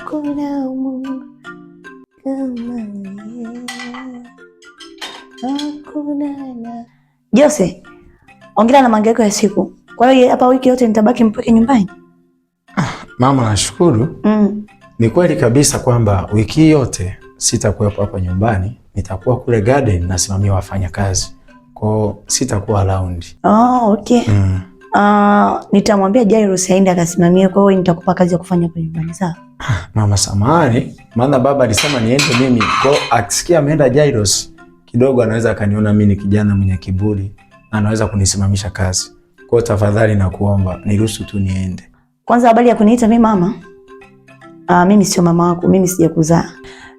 hakuna Mungu kama yeye. Hakuna. Jose, ongea na mangaiko ya siku. Kwa hiyo hapa wiki yote nitabaki mpweke nyumbani? Mama, nashukuru. Ni kweli kabisa kwamba wiki yote sitakuwepo hapa nyumbani. Nitakuwa kule garden nasimamia wafanya kazi. Kwa sitakuwa around. Oh, okay. Nitamwambia Jairus aende akasimamie, kwa hiyo nitakupa kazi ya kufanya hapa nyumbani, sawa? Mama samahani, maana baba alisema niende mimi. Kwa akisikia ameenda Jairus kidogo anaweza akaniona mimi ni kijana mwenye kiburi na anaweza kunisimamisha kazi. Kwa tafadhali na kuomba niruhusu tu niende. Kwanza habari ya kuniita mimi mama. Mimi sio mama wako, mimi sijakuzaa.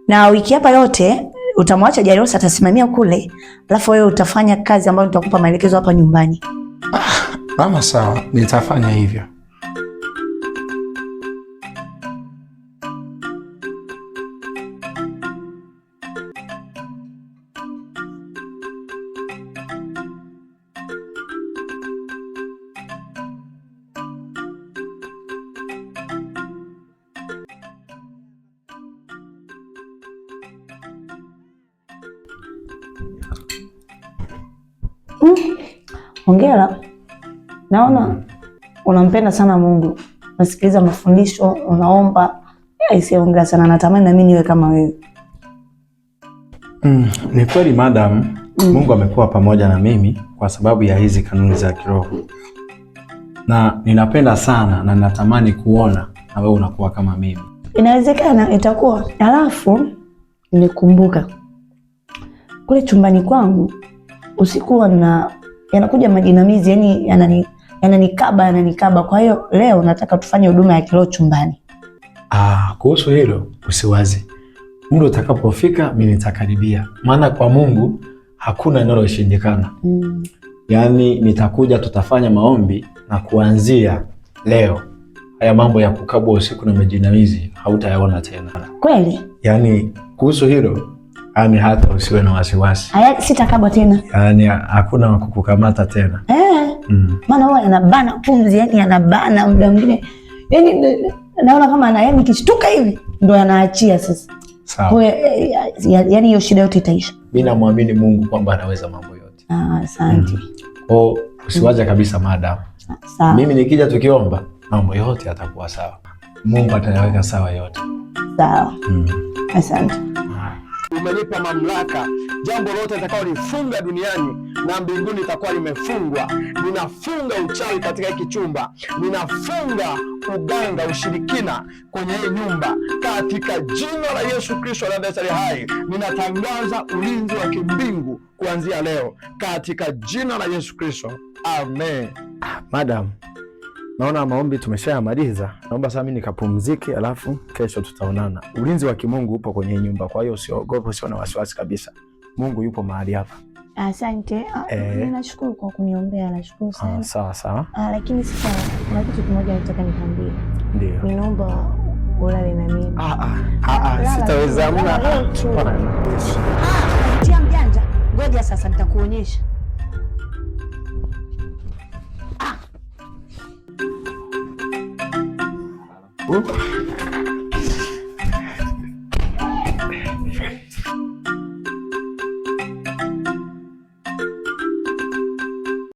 Na wiki hapa yote utamwacha Jairus atasimamia kule, alafu wewe utafanya kazi ambayo nitakupa maelekezo hapa nyumbani. Mama sawa, nitafanya hivyo. Hongera. Naona unampenda sana Mungu. Nasikiliza mafundisho, unaomba. Hongera sana, natamani na mimi niwe kama wewe. Ni kweli madam, Mungu amekuwa pamoja na mimi kwa sababu ya hizi kanuni za kiroho. Na ninapenda sana na natamani kuona na wewe unakuwa kama mimi. Inawezekana itakuwa. Alafu nimekumbuka kule chumbani kwangu usiku yanakuja majinamizi, yani yananikaba. Kwa hiyo leo nataka tufanye huduma ya kiroho chumbani. Kuhusu hilo usiwazi. Muda utakapofika mimi nitakaribia. Maana kwa Mungu hakuna linaloshindikana. Yaani nitakuja, tutafanya maombi na kuanzia leo haya mambo ya kukabwa usiku na majinamizi hautayaona tena. Kweli? Yaani kuhusu hilo hata usiwe na wasiwasi. Sitakabwa tena. Yaani hakuna wa kukukamata tena. Maana huwa yanabana pumzi, yani yanabana muda mwingine. Yaani naona kama yani kishtuka hivi ndo yanaachia sasa. Sawa. Yaani hiyo shida yote itaisha. Mimi namwamini Mungu kwamba anaweza mambo yote. Asante. Usiwaje kabisa madam. Sawa. Mimi nikija tukiomba mambo yote yatakuwa sawa. Mungu atayaweka sawa yote. Sawa. Asante. Umenipa mamlaka, jambo lote litakalolifunga duniani na mbinguni litakuwa limefungwa. Ninafunga uchawi katika hiki chumba, ninafunga uganga, ushirikina kwenye hii nyumba katika jina la Yesu Kristo aliye hai. Ninatangaza ulinzi wa kimbingu kuanzia leo katika jina la Yesu Kristo, amen. Madam, naona maombi tumeshayamaliza. Naomba sasa mimi nikapumzike, alafu kesho tutaonana. Ulinzi wa kimungu upo kwenye nyumba, kwa hiyo usiogope, usio na wasiwasi kabisa. Mungu yupo mahali hapa. Asante. Ninashukuru kwa kuniombea, nashukuru sana. Sawa. Lakini sasa kuna kitu kimoja nataka nikwambie. Ndio. Ninaomba ulale na mimi. Sitaweza mna. Tia mjanja. Ngoja sasa nitakuonyesha.